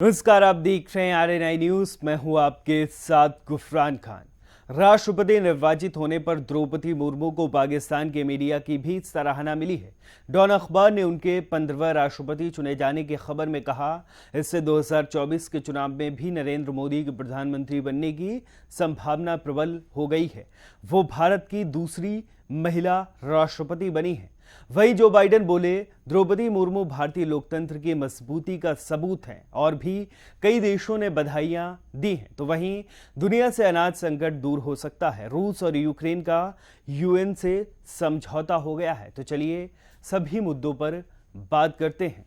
नमस्कार, आप देख रहे हैं आरएनआई न्यूज। मैं हूं आपके साथ गुफरान खान। राष्ट्रपति निर्वाचित होने पर द्रौपदी मुर्मू को पाकिस्तान के मीडिया की भी सराहना मिली है। डॉन अखबार ने उनके 15वें राष्ट्रपति चुने जाने की खबर में कहा, इससे 2024 के चुनाव में भी नरेंद्र मोदी के प्रधानमंत्री बनने की संभावना प्रबल हो गई है। वो भारत की दूसरी महिला राष्ट्रपति बनी है। वहीं जो बाइडेन बोले, द्रौपदी मुर्मू भारतीय लोकतंत्र की मजबूती का सबूत हैं और भी कई देशों ने बधाइयां दी हैं। तो वहीं दुनिया से अनाज संकट दूर हो सकता है। रूस और यूक्रेन का यूएन से समझौता हो गया है। तो चलिए सभी मुद्दों पर बात करते हैं।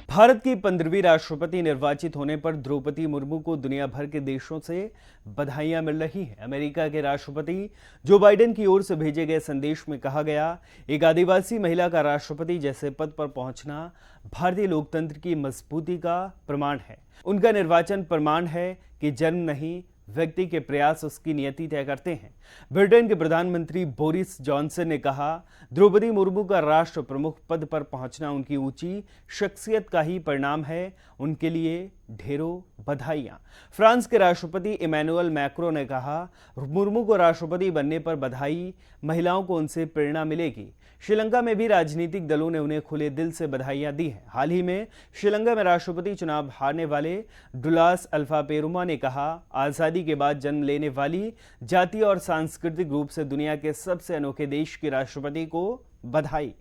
भारत की 15वीं राष्ट्रपति निर्वाचित होने पर द्रौपदी मुर्मू को दुनिया भर के देशों से बधाइयां मिल रही हैं। अमेरिका के राष्ट्रपति जो बाइडेन की ओर से भेजे गए संदेश में कहा गया, एक आदिवासी महिला का राष्ट्रपति जैसे पद पर पहुंचना भारतीय लोकतंत्र की मजबूती का प्रमाण है। उनका निर्वाचन प्रमाण है कि जन्म नहीं, व्यक्ति के प्रयास उसकी नियति तय करते हैं। ब्रिटेन के प्रधानमंत्री बोरिस जॉनसन ने कहा, द्रौपदी मुर्मू का राष्ट्र प्रमुख पद पर पहुंचना उनकी ऊंची शख्सियत का ही परिणाम है। उनके लिए ढेरों बधाइयां। फ्रांस के राष्ट्रपति इमैनुअल मैक्रों ने कहा, मुर्मू को राष्ट्रपति बनने पर बधाई, महिलाओं को उनसे प्रेरणा मिलेगी। श्रीलंका में भी राजनीतिक दलों ने उन्हें खुले दिल से बधाइयां दी हैं। हाल ही में श्रीलंका में राष्ट्रपति चुनाव हारने वाले डुलास अल्फा पेरुमा ने कहा, आजादी के बाद जन्म लेने वाली जातीय और सांस्कृतिक रूप से दुनिया के सबसे अनोखे देश के राष्ट्रपति को बधाई।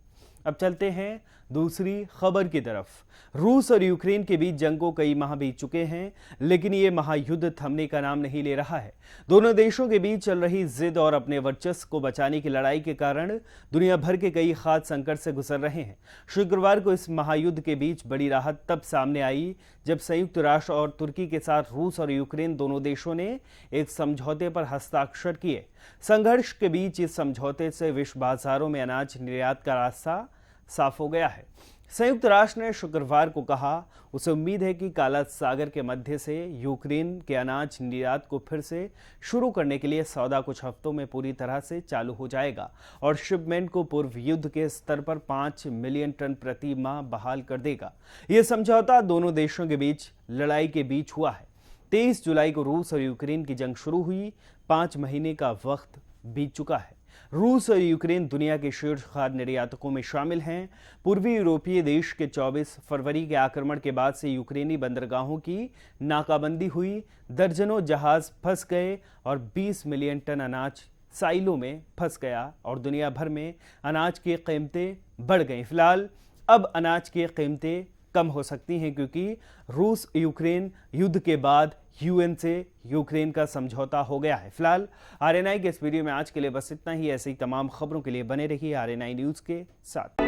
अब चलते हैं दूसरी खबर की तरफ। रूस और यूक्रेन के बीच जंग को कई माह बीत चुके हैं, लेकिन ये महायुद्ध थमने का नाम नहीं ले रहा है। दोनों देशों के बीच चल रही जिद और अपने वर्चस्व को बचाने की लड़ाई के कारण दुनिया भर के कई खाद्य संकट से गुजर रहे हैं। शुक्रवार को इस महायुद्ध के बीच बड़ी राहत तब सामने आई जब संयुक्त राष्ट्र और तुर्की के साथ रूस और यूक्रेन दोनों देशों ने एक समझौते पर हस्ताक्षर किए। संघर्ष के बीच इस समझौते से विश्व बाजारों में अनाज निर्यात का रास्ता साफ हो गया है। संयुक्त राष्ट्र ने शुक्रवार को कहा, उसे उम्मीद है कि काला सागर के मध्य से यूक्रेन के अनाज निर्यात को फिर से शुरू करने के लिए सौदा कुछ हफ्तों में पूरी तरह से चालू हो जाएगा और शिपमेंट को पूर्व युद्ध के स्तर पर 5 मिलियन टन प्रति माह बहाल कर देगा। यह समझौता दोनों देशों के बीच लड़ाई के बीच हुआ है। 23 जुलाई को रूस और यूक्रेन की जंग शुरू हुई। 5 महीने का वक्त बीत चुका है। रूस और यूक्रेन दुनिया के शीर्ष खाद्य निर्यातकों में शामिल हैं। पूर्वी यूरोपीय देश के 24 फरवरी के आक्रमण के बाद से यूक्रेनी बंदरगाहों की नाकाबंदी हुई। दर्जनों जहाज फंस गए और 20 मिलियन टन अनाज साइलों में फंस गया और दुनिया भर में अनाज की कीमतें बढ़ गईं। फिलहाल अब अनाज की कीमतें कम हो सकती हैं क्योंकि रूस यूक्रेन युद्ध के बाद यूएन से यूक्रेन का समझौता हो गया है। फिलहाल आरएनआई के इस वीडियो में आज के लिए बस इतना ही। ऐसी तमाम खबरों के लिए बने रहिए आरएनआई न्यूज के साथ।